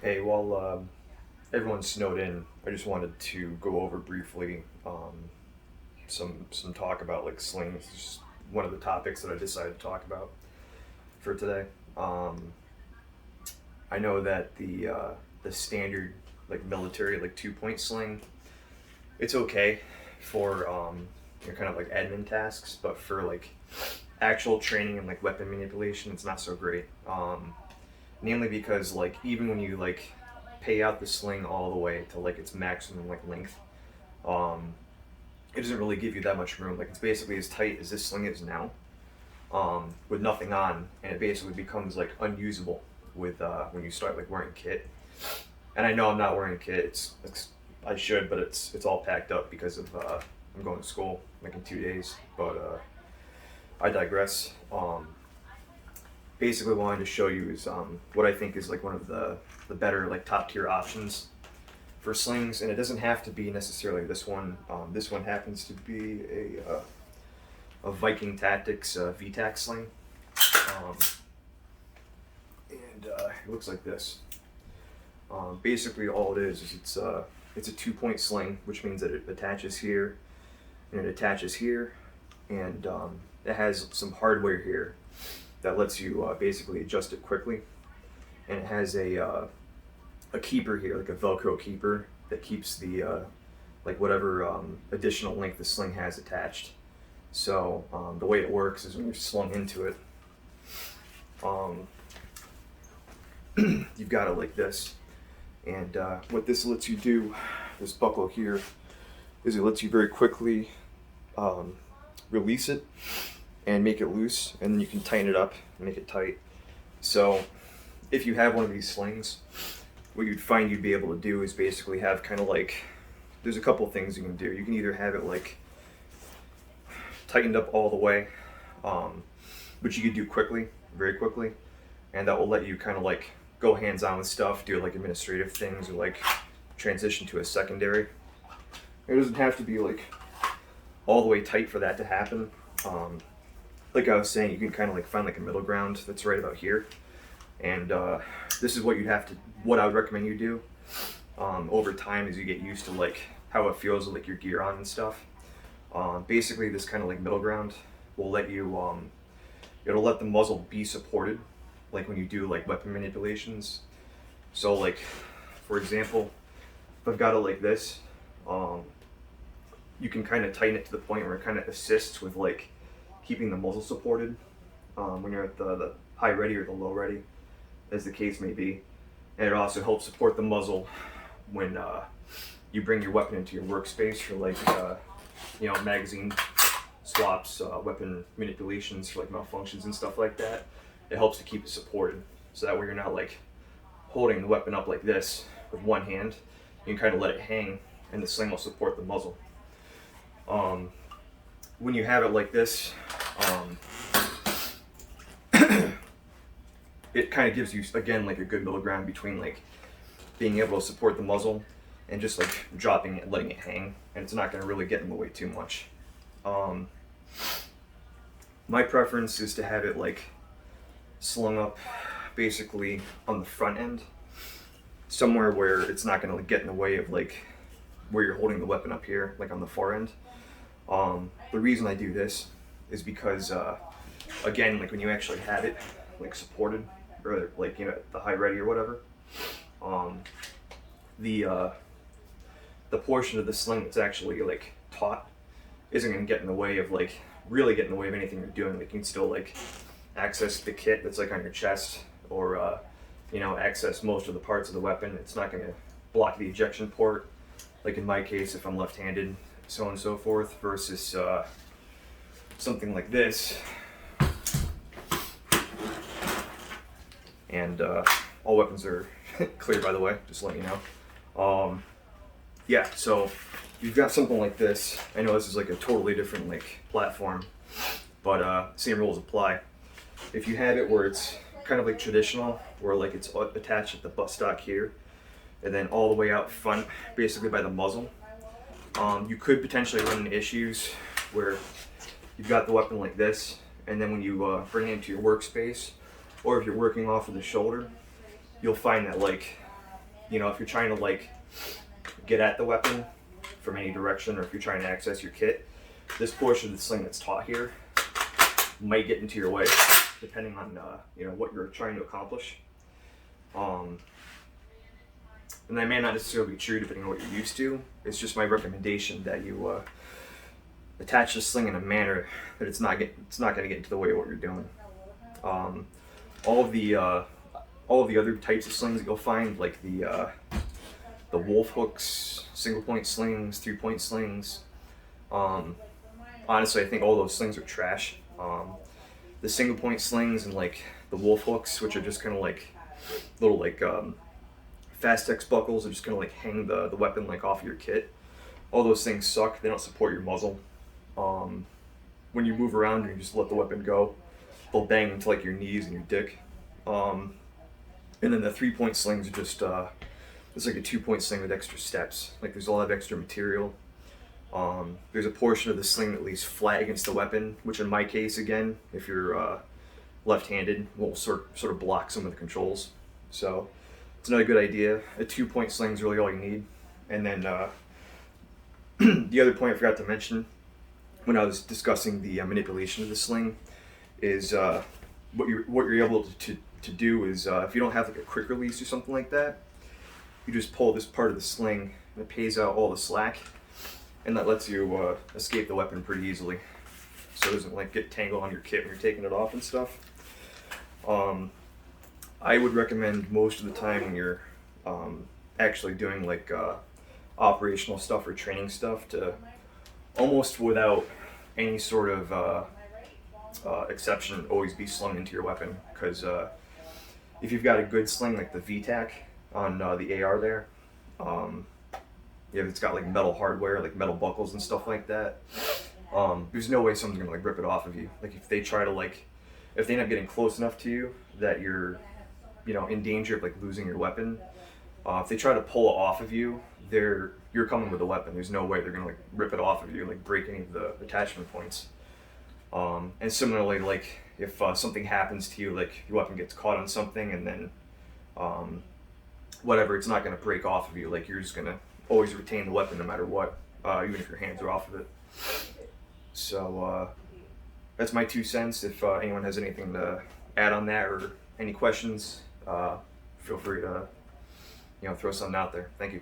Hey, while everyone's snowed in, I just wanted to go over briefly some talk about like slings. It's just one of the topics that I decided to talk about for today. Um, I know that the standard like military like 2 point sling, it's okay for kind of like admin tasks, but for like actual training and like weapon manipulation, it's not so great. Namely because like even when you like pay out the sling all the way to like its maximum like length, um, it doesn't really give you that much room. Like it's basically as tight as this sling is now, with nothing on, and it basically becomes like unusable with when you start like wearing kit. And I know I'm not wearing kit. It's I should, but it's all packed up because of I'm going to school like in 2 days. But I digress. Basically wanted to show you is what I think is like one of the better like top tier options for slings, and it doesn't have to be necessarily this one. This one happens to be a Viking Tactics VTAC sling, um, and it looks like this. Basically, all it is it's a 2 point sling, which means that it attaches here and it attaches here, and it has some hardware here that lets you basically adjust it quickly, and it has a keeper here, like a Velcro keeper that keeps the like whatever additional length the sling has attached. So the way it works is when you're slung into it, um, you've got it like this, and what this lets you do, this buckle here, is it lets you very quickly um, release it and make it loose, and then you can tighten it up and make it tight. So if you have one of these slings, what you'd find you'd be able to do is basically have kind of like, there's a couple things you can do. You can either have it like tightened up all the way, which you could do quickly, very quickly, and that will let you kind of like go hands on with stuff, do like administrative things, or like transition to a secondary. It doesn't have to be like all the way tight for that to happen. Like I was saying, you can kind of like find like a middle ground that's right about here, and this is what you'd have to, what I would recommend you do over time as you get used to like how it feels with like your gear on and stuff. Basically, this kind of like middle ground will let you, it'll let the muzzle be supported, like when you do like weapon manipulations. So like, for example, if I've got it like this, you can kind of tighten it to the point where it kind of assists with like keeping the muzzle supported when you're at the high ready or the low ready, as the case may be. And it also helps support the muzzle when you bring your weapon into your workspace for like magazine swaps, weapon manipulations for like malfunctions and stuff like that. It helps to keep it supported, so that way you're not like holding the weapon up like this with one hand. You can kind of let it hang, and the sling will support the muzzle. When you have it like this, it kind of gives you again like a good middle ground between like being able to support the muzzle and just like dropping it, letting it hang, and it's not going to really get in the way too much. Um, my preference is to have it like slung up basically on the front end, somewhere where it's not going to get in the way of like where you're holding the weapon up here, like on the far end. The reason I do this is because again, like when you actually have it like supported, or like the high ready or whatever, um, the the portion of the sling that's actually like taut isn't going to get in the way of like really get in the way of anything you're doing. Like you can still like access the kit that's like on your chest, or access most of the parts of the weapon. It's not going to block the ejection port, like in my case if I'm left-handed, so on and so forth, versus something like this. And all weapons are clear, by the way, just to let you know. Yeah, so you've got something like this. I know this is like a totally different like platform, but same rules apply. If you have it where it's kind of like traditional, where like it's attached at the buttstock here, and then all the way out front, basically by the muzzle, you could potentially run into issues where you've got the weapon like this, and then when you bring it into your workspace, or if you're working off of the shoulder, you'll find that like You know, if you're trying to like get at the weapon from any direction, or if you're trying to access your kit, this portion of the sling that's taught here might get into your way, depending on you know, what you're trying to accomplish. And that may not necessarily be true depending on what you're used to. It's just my recommendation that you attach the sling in a manner that it's not going to get into the way of what you're doing. All of the other types of slings that you'll find, like the wolf hooks, single point slings, 3-point slings. Honestly, I think all those slings are trash. The single point slings and like the wolf hooks, which are just kind of like little like fast X buckles, are just gonna like hang the weapon like off your kit. All those things suck. They don't support your muzzle. When you move around and you just let the weapon go, they'll bang into like your knees and your dick. And then the 3-point slings are just it's like a 2-point sling with extra steps. Like there's a lot of extra material. There's a portion of the sling that lays flat against the weapon, which in my case, again, if you're left-handed, will sort of block some of the controls. So it's another good idea. A 2-point sling is really all you need. And then the other point I forgot to mention when I was discussing the manipulation of the sling is what you're able to do is if you don't have like a quick release or something like that, you just pull this part of the sling and it pays out all the slack, and that lets you escape the weapon pretty easily, so it doesn't like get tangled on your kit when you're taking it off and stuff. I would recommend most of the time when you're actually doing like operational stuff or training stuff to almost without any sort of exception always be slung into your weapon, because if you've got a good sling like the VTAC on the AR there, if it's got like metal hardware, like metal buckles and stuff like that, there's no way someone's gonna like rip it off of you. Like if they try to like, if they end up getting close enough to you that you're, you know, in danger of like losing your weapon, if they try to pull it off of you, you're coming with a weapon. There's no way they're gonna like rip it off of you and like break any of the attachment points. And similarly, like if something happens to you, like your weapon gets caught on something and then whatever, it's not gonna break off of you. Like you're just gonna always retain the weapon no matter what, even if your hands are off of it. So that's my 2 cents. If anyone has anything to add on that or any questions, feel free to throw something out there. Thank you.